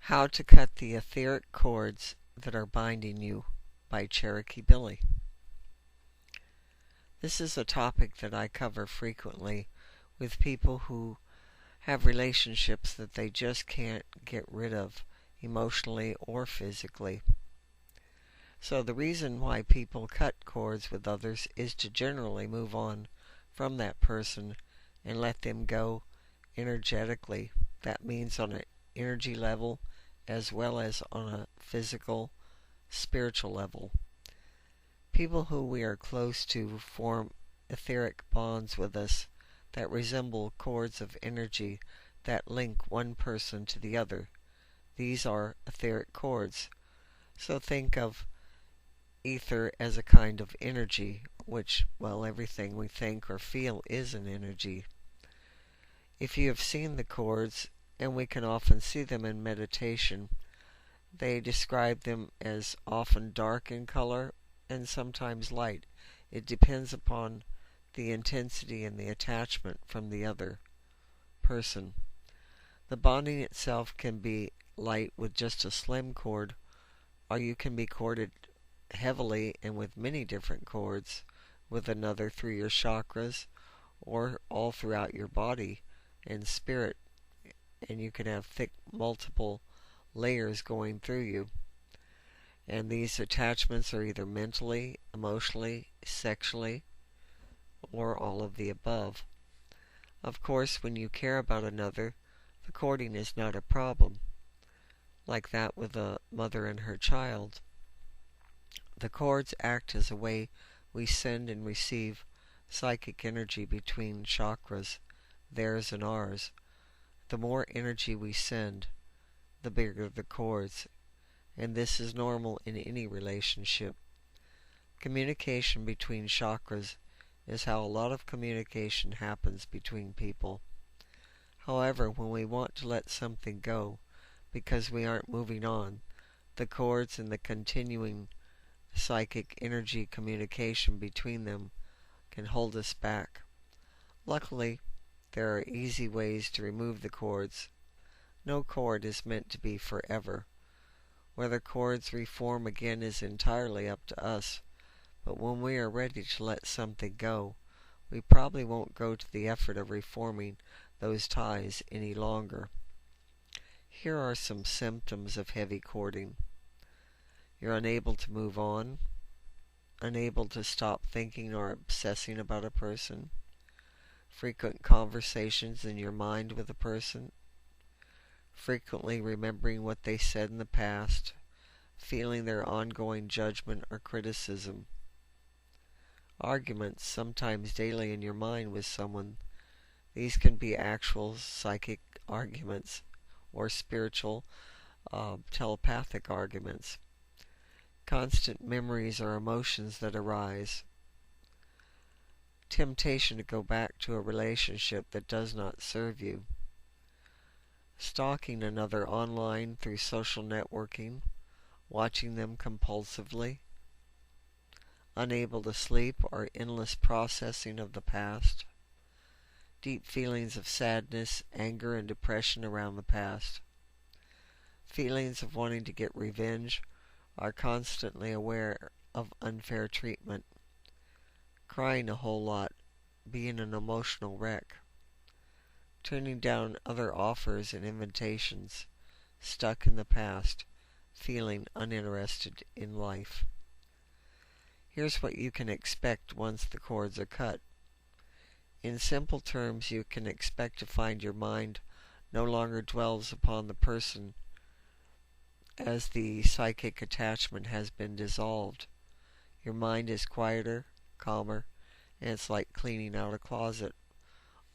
How to Cut the Etheric Chords That Are Binding You by Cherokee Billie. This is a topic that I cover frequently with people who have relationships that they just can't get rid of emotionally or physically. So the reason why people cut cords with others is to generally move on from that person and let them go energetically. That means on an energy level as well as on a physical, spiritual level. People who we are close to form etheric bonds with us that resemble cords of energy that link one person to the other. These are etheric cords. So think of ether as a kind of energy, which, well, everything we think or feel is an energy. If you have seen the cords, and we can often see them in meditation, they describe them as often dark in color and sometimes light. It depends upon the intensity and the attachment from the other person. The bonding itself can be light with just a slim cord, or you can be corded heavily and with many different cords with another through your chakras or all throughout your body and spirit, and you can have thick multiple layers going through you. And these attachments are either mentally, emotionally, sexually, or all of the above. Of course, when you care about another, the cording is not a problem, like that with a mother and her child. The cords act as a way we send and receive psychic energy between chakras, theirs and ours. The more energy we send, the bigger the cords, and this is normal in any relationship. Communication between chakras is how a lot of communication happens between people. However, when we want to let something go because we aren't moving on, the cords and the continuing psychic energy communication between them can hold us back. Luckily, there are easy ways to remove the cords. No cord is meant to be forever. Whether cords reform again is entirely up to us, but when we are ready to let something go, we probably won't go to the effort of reforming those ties any longer. Here are some symptoms of heavy cording. You're unable to move on, unable to stop thinking or obsessing about a person, frequent conversations in your mind with a person, frequently remembering what they said in the past, feeling their ongoing judgment or criticism, arguments sometimes daily in your mind with someone. These can be actual psychic arguments or spiritual, telepathic arguments. Constant memories or emotions that arise. Temptation to go back to a relationship that does not serve you. Stalking another online through social networking, watching them compulsively. Unable to sleep or endless processing of the past. Deep feelings of sadness, anger, and depression around the past. Feelings of wanting to get revenge, are constantly aware of unfair treatment. Crying a whole lot, being an emotional wreck. Turning down other offers and invitations, stuck in the past, feeling uninterested in life. Here's what you can expect once the cords are cut. In simple terms, you can expect to find your mind no longer dwells upon the person as the psychic attachment has been dissolved. Your mind is quieter, calmer, and it's like cleaning out a closet.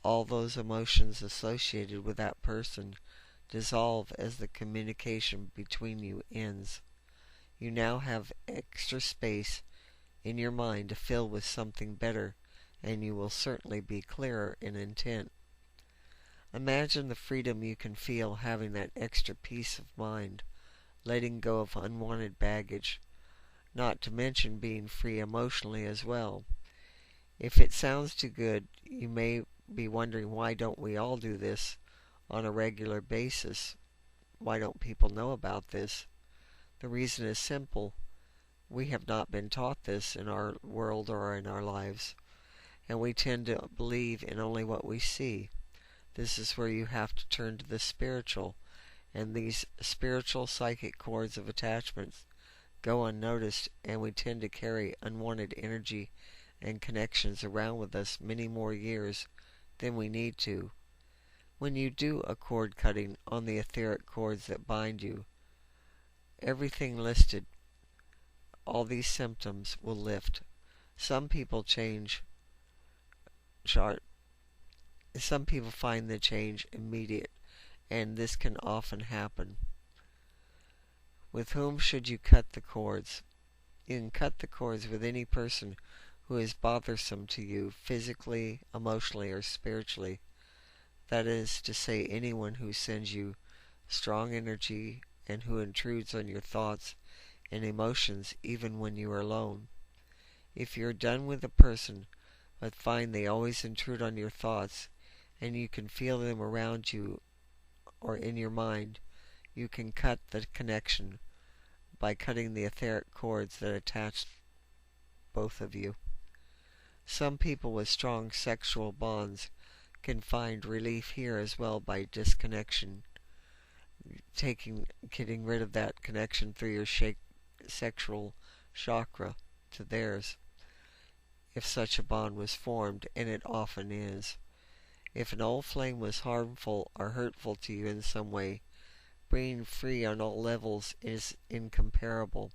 All those emotions associated with that person dissolve as the communication between you ends. You now have extra space in your mind to fill with something better, and you will certainly be clearer in intent. Imagine the freedom you can feel having that extra peace of mind, letting go of unwanted baggage, not to mention being free emotionally as well. If it sounds too good, you may be wondering, why don't we all do this on a regular basis? why don't people know about this? The reason is simple. We have not been taught this in our world or in our lives, and we tend to believe in only what we see. This is where you have to turn to the spiritual, and these spiritual psychic cords of attachments go unnoticed, and we tend to carry unwanted energy and connections around with us many more years than we need to. When you do a cord cutting on the etheric cords that bind you, everything listed, all these symptoms will lift. Some people some people find the change immediate, and this can often happen. With whom should you cut the cords? You can cut the cords with any person who is bothersome to you physically, emotionally, or spiritually. That is to say, anyone who sends you strong energy and who intrudes on your thoughts and emotions even when you are alone. If you're done with a person but find they always intrude on your thoughts and you can feel them around you or in your mind, you can cut the connection by cutting the etheric cords that attach both of you. Some people with strong sexual bonds can find relief here as well by disconnection, getting rid of that connection through your sexual chakra to theirs, if such a bond was formed, and it often is. If an old flame was harmful or hurtful to you in some way, being free on all levels is incomparable.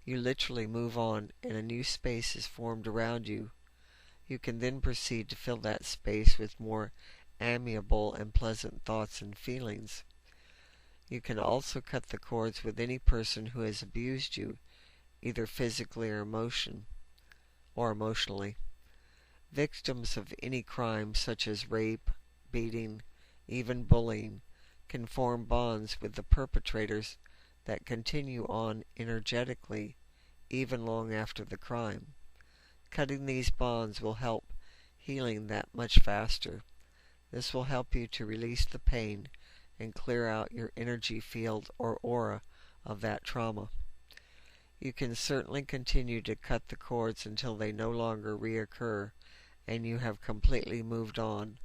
You literally move on, and a new space is formed around you. You can then proceed to fill that space with more amiable and pleasant thoughts and feelings. You can also cut the cords with any person who has abused you, either physically or emotionally. Victims of any crime such as rape, beating, even bullying, can form bonds with the perpetrators that continue on energetically even long after the crime. Cutting these bonds will help healing that much faster. This will help you to release the pain and clear out your energy field or aura of that trauma. You can certainly continue to cut the cords until they no longer reoccur and you have completely moved on.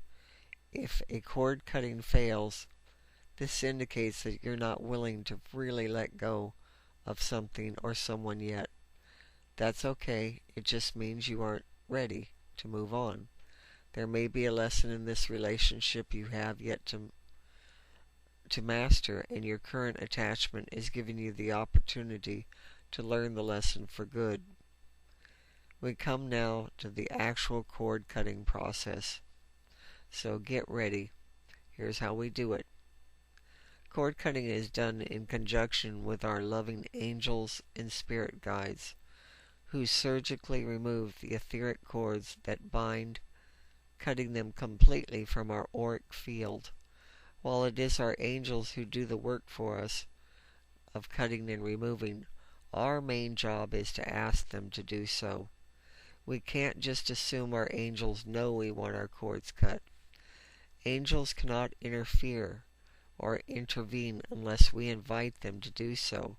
If a cord cutting fails, this indicates that you're not willing to really let go of something or someone yet. That's okay. It just means you aren't ready to move on. There may be a lesson in this relationship you have yet to master, and your current attachment is giving you the opportunity to learn the lesson for good. We come now to the actual cord cutting process. So get ready. Here's how we do it. Cord cutting is done in conjunction with our loving angels and spirit guides, who surgically remove the etheric cords that bind, cutting them completely from our auric field. While it is our angels who do the work for us of cutting and removing, our main job is to ask them to do so. We can't just assume our angels know we want our cords cut. Angels cannot interfere or intervene unless we invite them to do so.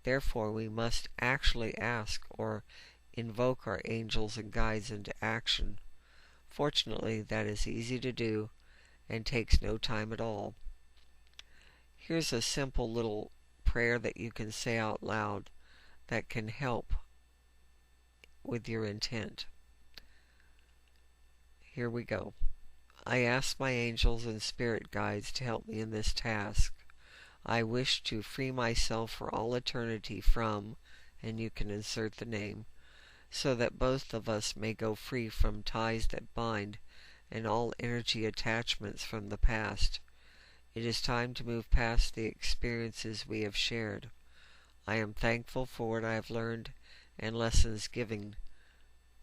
Therefore, we must actually ask or invoke our angels and guides into action. Fortunately, that is easy to do and takes no time at all. Here's a simple little prayer that you can say out loud that can help with your intent. Here we go. I ask my angels and spirit guides to help me in this task. I wish to free myself for all eternity from, and you can insert the name, so that both of us may go free from ties that bind and all energy attachments from the past. It is time to move past the experiences we have shared. I am thankful for what I have learned and lessons given,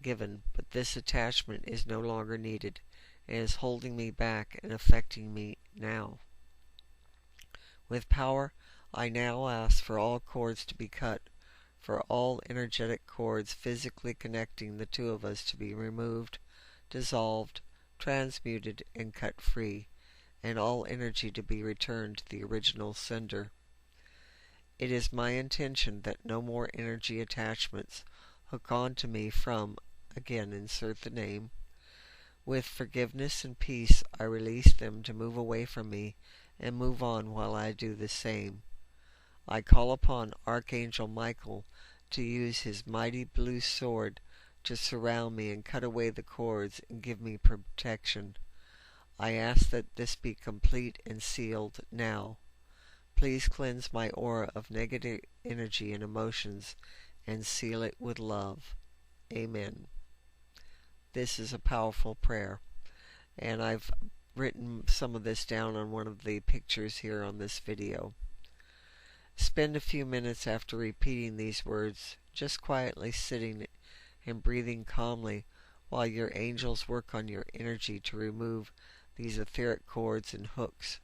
but this attachment is no longer needed and is holding me back and affecting me now. With power, I now ask for all cords to be cut, for all energetic cords physically connecting the two of us to be removed, dissolved, transmuted, and cut free, and all energy to be returned to the original sender. It is my intention that no more energy attachments hook on to me from, again insert the name. With forgiveness and peace I release them to move away from me and move on while I do the same. I call upon Archangel Michael to use his mighty blue sword to surround me and cut away the cords and give me protection. I ask that this be complete and sealed now. Please cleanse my aura of negative energy and emotions and seal it with love. Amen. This is a powerful prayer, and I've written some of this down on one of the pictures here on this video. Spend a few minutes after repeating these words, just quietly sitting and breathing calmly while your angels work on your energy to remove these etheric cords and hooks.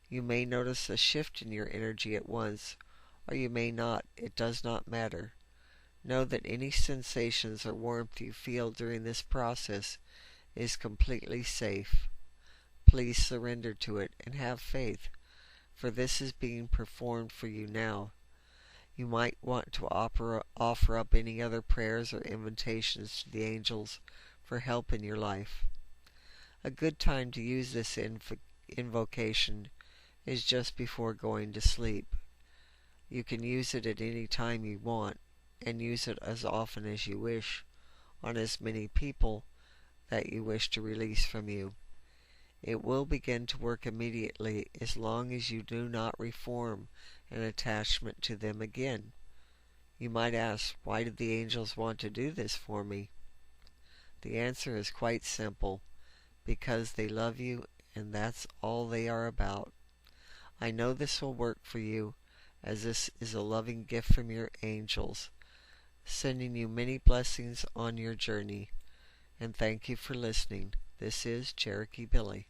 You may notice a shift in your energy at once, or you may not. It does not matter. Know that any sensations or warmth you feel during this process is completely safe. Please surrender to it and have faith, for this is being performed for you now. You might want to offer up any other prayers or invitations to the angels for help in your life. A good time to use this invocation is just before going to sleep. You can use it at any time you want, and use it as often as you wish, on as many people that you wish to release from you. It will begin to work immediately as long as you do not reform an attachment to them again. You might ask, why did the angels want to do this for me? The answer is quite simple. Because they love you, and that's all they are about. I know this will work for you, as this is a loving gift from your angels, sending you many blessings on your journey. And thank you for listening. This is Cherokee Billie.